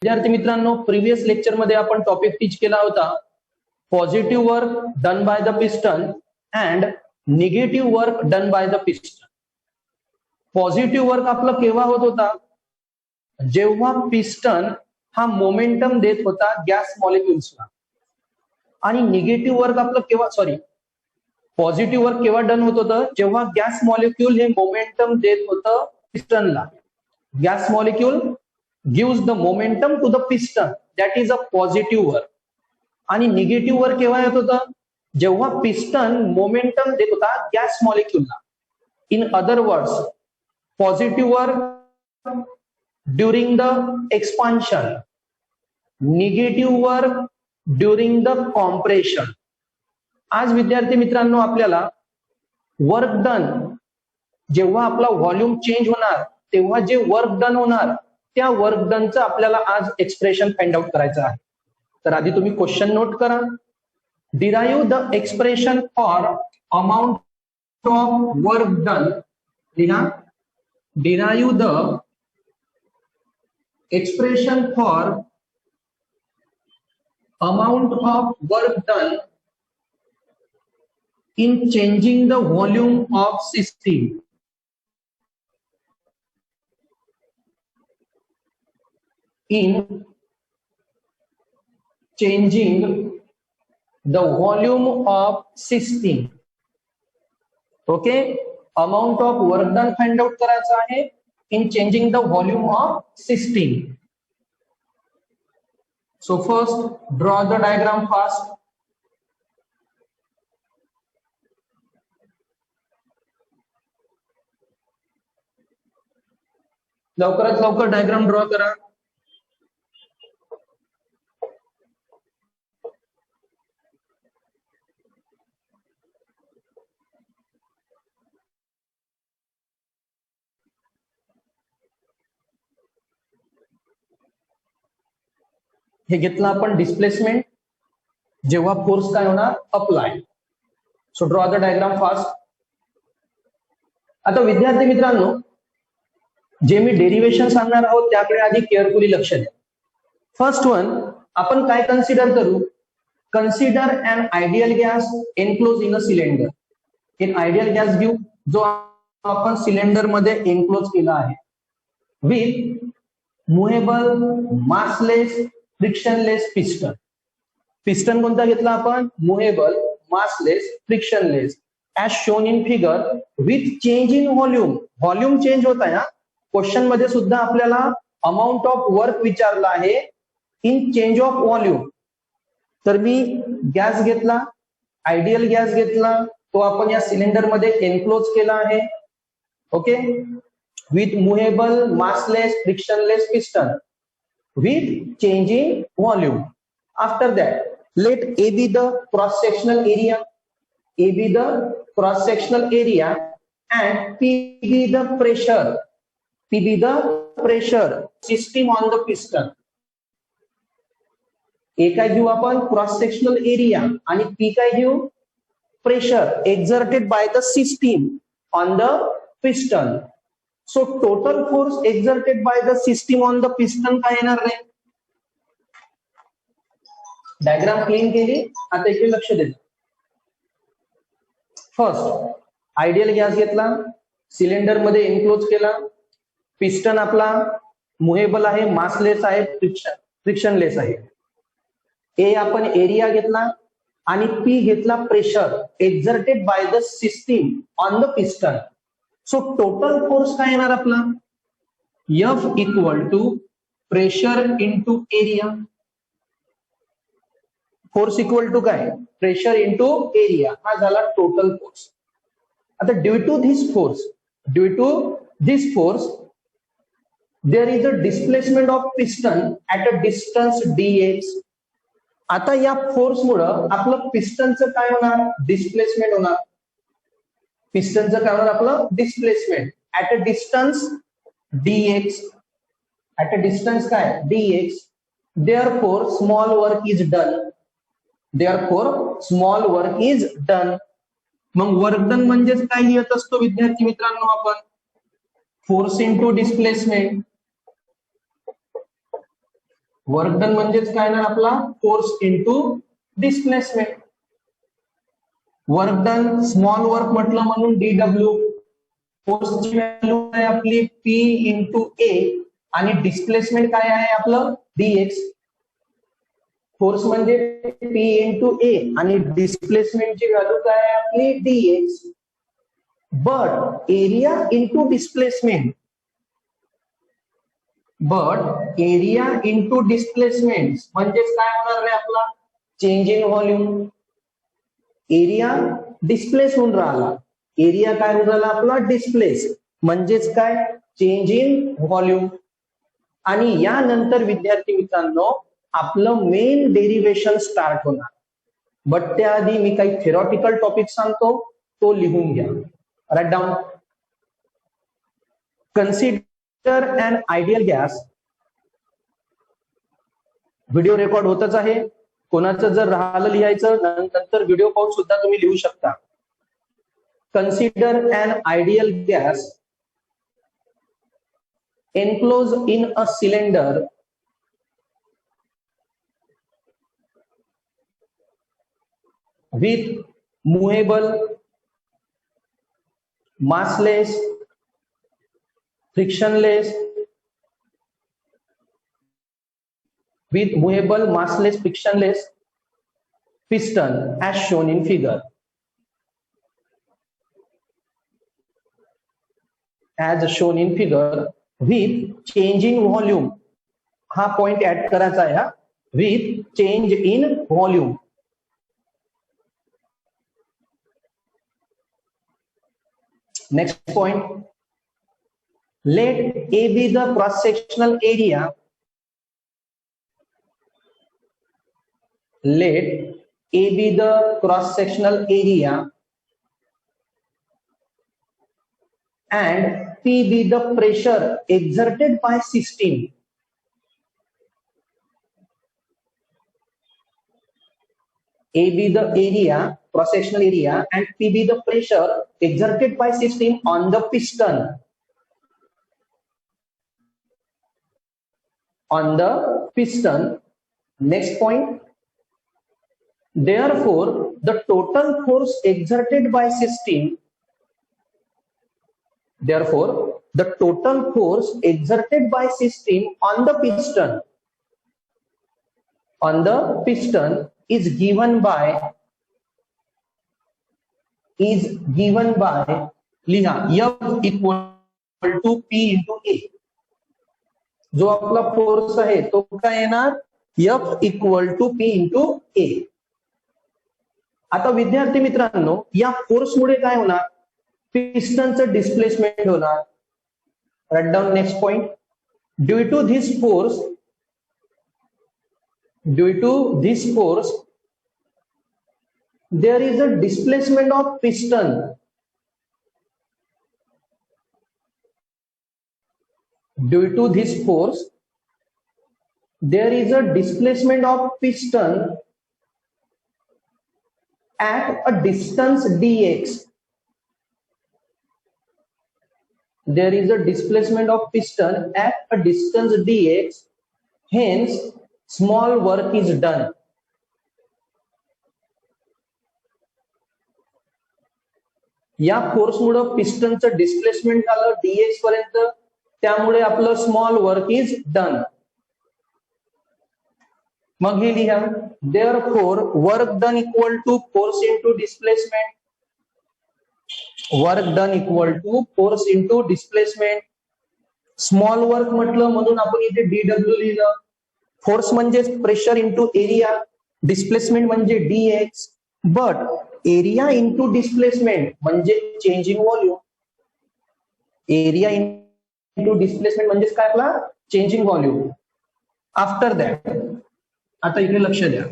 विद्यार्थी मित्रांनो, previous lecture मध्ये आपण टॉपिक टीच केला होता positive work done by the piston and negative work done by the piston. Positive work आपलं केव्हा होत होता, जेव्हा पिस्टन हा मोमेंटम देत होता गॅस मॉलिक्युल्सला. आणि निगेटिव्ह वर्क आपलं केव्हा पॉझिटिव्ह वर्क केव्हा डन होत होतं, जेव्हा गॅस मॉलिक्युल हे मोमेंटम देत होतं पिस्टनला. Gas molecule gives the momentum to the piston, that is a positive work. आणि निगेटिव्ह वर्क केव्हा येत होतं, जेव्हा पिस्टन मोमेंटम देत होता गॅस मॉलिक्युलला. In other words, positive work during the expansion, negative work during the compression. आज विद्यार्थी मित्रांनो आपल्याला वर्क डन, जेव्हा आपला व्हॉल्यूम चेंज होणार तेव्हा जे वर्क डन होणार त्या वर्क डनचं आपल्याला आज एक्सप्रेशन फाइंड आउट करायचं आहे. तर आधी तुम्ही क्वेश्चन नोट करा. Derive the expression for amount of work done. लिहा, derive the expression for amount of work done in changing the volume of system. In changing the volume of system. Okay, amount of work done find out करायचं आहे in changing the volume of system. So first draw the diagram fast. लवकरात लवकर diagram draw करा. हे घेतलं आपण displacement, जेव्हा force काय होणार, apply. So draw the diagram fast. आता विद्यार्थी मित्रांनो, जे मी डेरिवेशन सांगणार आहोत त्याकडे आधी केअरफुली लक्ष द्या. फर्स्ट वन आपण काय कन्सिडर करू, consider an ideal gas enclose in a cylinder. एक आयडियल गॅस घेऊ जो आपण सिलेंडर मध्ये एनक्लोज केला आहे with movable massless frictionless piston. Piston कोणता घेतला आपण, movable massless frictionless, as shown in figure, with change in volume. Volume change होत आहे. क्वेश्चन मध्ये सुद्धा आपल्याला अमाऊंट ऑफ वर्क विचारला आहे इन चेंज ऑफ व्हॉल्यूम. तर मी गॅस घेतला, आयडियल गॅस घेतला, तो आपण या सिलेंडर मध्ये एनक्लोज केला आहे. Okay, with movable massless frictionless piston with change in volume. After that, let A be the cross-sectional area, A be the cross-sectional area, and P be the pressure, P be the pressure system on the piston. A काय घेऊ आपण, cross-sectional area, आणि P काय घेऊ, pressure exerted by the system on the piston. So total force exerted by the system on the piston काय येणार नाही. Diagram clean केली, आता इकडे लक्ष द्या. फर्स्ट आयडियल गॅस घेतला, सिलेंडर मध्ये एनक्लोज केला, पिस्टन आपला मुव्हेबल आहे, मासलेस आहे, फ्रिक्शनलेस आहे. ए आपण एरिया घेतला आणि पी घेतला pressure exerted by the system on the piston. So total force काय येणार आपला, F equal to pressure into area. Force equal to काय, प्रेशर इंटू एरिया, हा झाला टोटल फोर्स. आता due to this force there is a displacement of piston at a distance dx. आता या force मुळे आपलं पिस्टनचं काय होणार, डिस्प्लेसमेंट होणार. पिस्टनचं काय होणार आपलं, displacement at a distance dx. At a distance काय, dx. Therefore small work is done. Small work is done. मग वर्क डन म्हणजेच काय लिहित असतो विद्यार्थी मित्रांनो आपण, force into displacement. Work done म्हणजेच काय ना आपला force into displacement. Work done small work म्हटलं म्हणून डीडब्ल्यू. फोर्सची व्हॅल्यू आहे आपली पी इंटू ए आणि डिस्प्लेसमेंट काय आहे आपलं डीएक्स. फोर्स म्हणजे पी इंटू ए आणि डिस्प्लेसमेंटची व्हॅल्यू काय आहे आपली dx. But area into displacement म्हणजेच काय होणार आहे आपला change in volume. Area displace होऊन राहिला, एरिया काय होऊन राहिला आपला डिस्प्लेस म्हणजेच काय चेंज इन व्हॉल्यूम. आणि यानंतर विद्यार्थी मित्रांनो आपलं मेन डेरिव्हेशन स्टार्ट होणार. बट त्याआधी मी काही थेरॉटिकल टॉपिक सांगतो, तो लिहून घ्या. Write down. Consider an ideal gas. Video record होतच आहे, कोणाचं जर राहिलं लिहायचं नंतर व्हिडिओ पाहून सुद्धा तुम्ही लिहू शकता. Consider an ideal gas enclosed in a cylinder with movable, massless, frictionless, piston as shown in figure. With change in volume. हा पॉइंट ऍड करायचा आहे. With change in volume. Next point. Let A be the cross-sectional area. Let A be the cross-sectional area and P be the pressure exerted by system. A be the area, cross-sectional area, and P be the pressure exerted by system on the piston. Next point. Therefore, the total force exerted by system. Therefore, the total force exerted by system on the piston is given by लिहा F equal to P into A. जो आपला force आहे तो काय येणार F equal to P into A. आता विद्यार्थी मित्रांनो या फोर्समुळे काय होणार पिस्टनचं डिस्प्लेसमेंट होणार. Write down. Next point. Due to this force there is a displacement of piston. Due to this force there is a displacement of piston at a distance dx. There is a displacement of piston at a distance dx, hence small work is done. या फोर्समुळे पिस्टनचं displacement झालं dx पर्यंत, त्यामुळे आपलं small work is done. मग हे लिहा therefore work done equal to force into displacement. Work done equal to force into displacement. Small work म्हटलं म्हणून आपण इथे डीडब्ल्यू लिहिलं. फोर्स म्हणजे प्रेशर इंटू एरिया, डिस्प्लेसमेंट म्हणजे DX. But area into displacement म्हणजे change in volume. Area into displacement म्हणजे काय आपला change in volume. After that आता इकडे लक्ष द्या.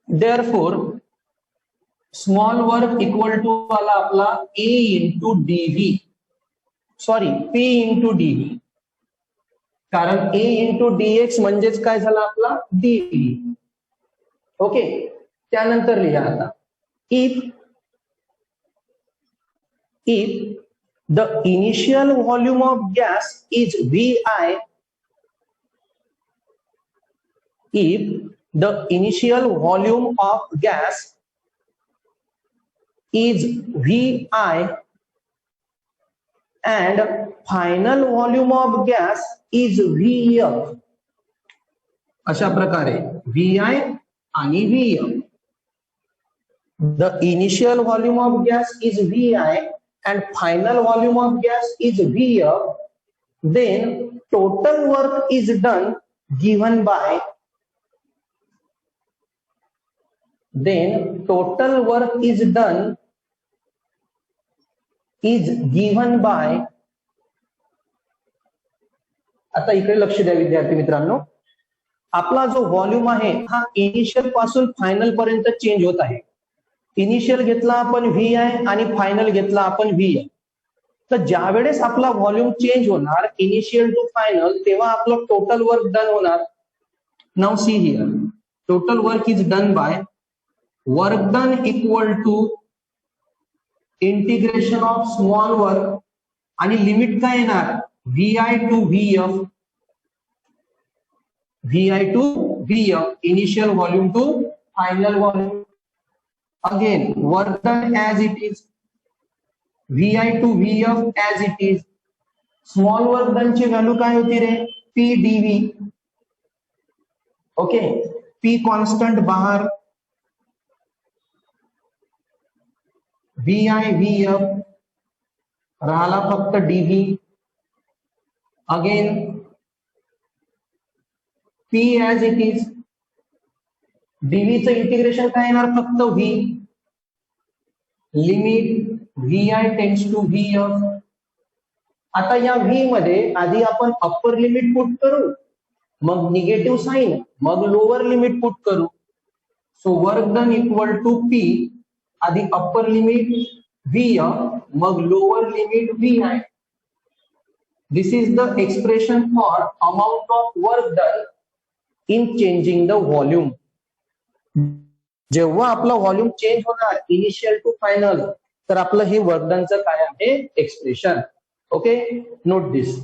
Therefore small work equal to आला आपला A into DV, sorry P into DV, कारण ए इंटू डीएक्स म्हणजेच काय झाला आपला डीव्ही. ओके. त्यानंतर लिहा आता if the initial volume of gas is VI if the initial volume of gas is VI and final volume of gas is VF. अशा प्रकारे VI आणि VF. The initial volume of gas is VI and final volume of gas is VF, then total work is done given by आता इकडे लक्ष द्या विद्यार्थी मित्रांनो, आपला जो व्हॉल्यूम आहे हा इनिशियल पासून फायनल पर्यंत चेंज होत आहे. इनिशियल घेतला आपण VI आणि फायनल घेतला आपण VF. तर ज्या वेळेस आपला व्हॉल्यूम चेंज होणार इनिशियल टू फायनल, तेव्हा आपलं टोटल वर्क डन होणार. Now see here, total work is done by work done equal to integration of small work आणि लिमिट काय येणार VI to VF, initial volume to final volume. Again, work done as it is, VI to VF as it is. Small work done ची value काय होती रे, PdV. Okay, P constant बाहर, VI VF राहिला फक्त dV. Again P as it is, dV चं integration काय येणार फक्त V, limit VI tends to VF. आता या V मध्ये आधी आपण अप्पर लिमिट पुट करू, मग निगेटिव्ह साइन, मग लोअर लिमिट पुट करू. So work done equal to P, आधी अप्पर लिमिट VF, मग lower limit VI. This is the expression for amount of work done in changing the volume. जेव्हा आपला volume change होणार initial to final, तर आपलं हे work डनचं काय आहे एक्सप्रेशन. ओके, नोट दिस.